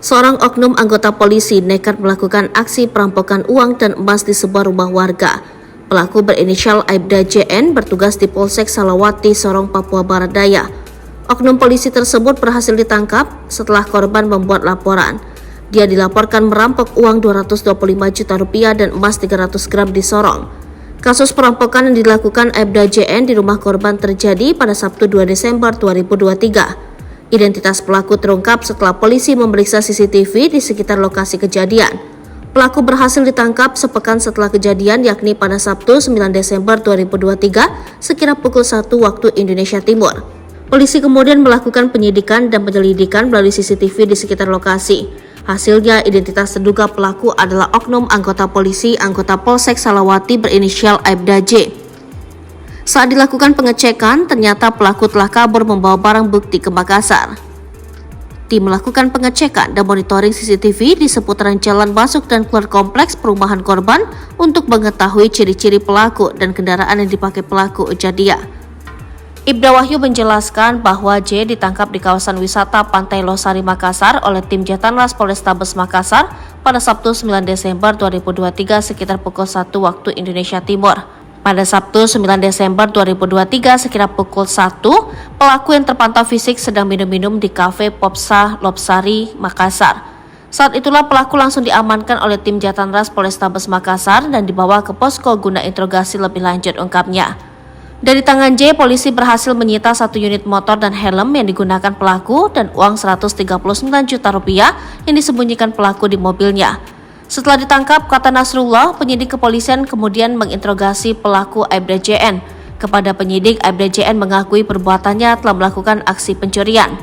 Seorang oknum anggota polisi nekat melakukan aksi perampokan uang dan emas di sebuah rumah warga. Pelaku berinisial Aibda JN bertugas di Polsek Salawati, Sorong, Papua Barat Daya. Oknum polisi tersebut berhasil ditangkap setelah korban membuat laporan. Dia dilaporkan merampok uang 225 juta rupiah dan emas 300 gram di Sorong. Kasus perampokan yang dilakukan Aibda JN di rumah korban terjadi pada Sabtu 2 Desember 2023. Identitas pelaku terungkap setelah polisi memeriksa CCTV di sekitar lokasi kejadian. Pelaku berhasil ditangkap sepekan setelah kejadian, yakni pada Sabtu 9 Desember 2023 sekira pukul 1 waktu Indonesia Timur. Polisi kemudian melakukan penyidikan dan penyelidikan melalui CCTV di sekitar lokasi. Hasilnya, identitas terduga pelaku adalah oknum anggota polisi anggota Polsek Salawati berinisial Aibda J. Saat dilakukan pengecekan, ternyata pelaku telah kabur membawa barang bukti ke Makassar. Tim melakukan pengecekan dan monitoring CCTV di seputaran jalan masuk dan keluar kompleks perumahan korban untuk mengetahui ciri-ciri pelaku dan kendaraan yang dipakai pelaku, ujar dia. Ibda Wahyu menjelaskan bahwa J ditangkap di kawasan wisata Pantai Losari, Makassar oleh tim Jatanras Polrestabes Makassar pada Sabtu 9 Desember 2023 sekitar pukul 1 waktu Indonesia Timur. Pada Sabtu 9 Desember 2023 sekira pukul 1, pelaku yang terpantau fisik sedang minum-minum di kafe Popsa Lopsari, Makassar. Saat itulah pelaku langsung diamankan oleh tim Jatanras Polrestabes Makassar dan dibawa ke posko guna interogasi lebih lanjut, ungkapnya. Dari tangan J, polisi berhasil menyita 1 unit motor dan helm yang digunakan pelaku dan uang 139 juta rupiah yang disembunyikan pelaku di mobilnya. Setelah ditangkap, kata Nasrullah, penyidik kepolisian kemudian menginterogasi pelaku Aibda JN. Kepada penyidik, Aibda JN mengakui perbuatannya telah melakukan aksi pencurian.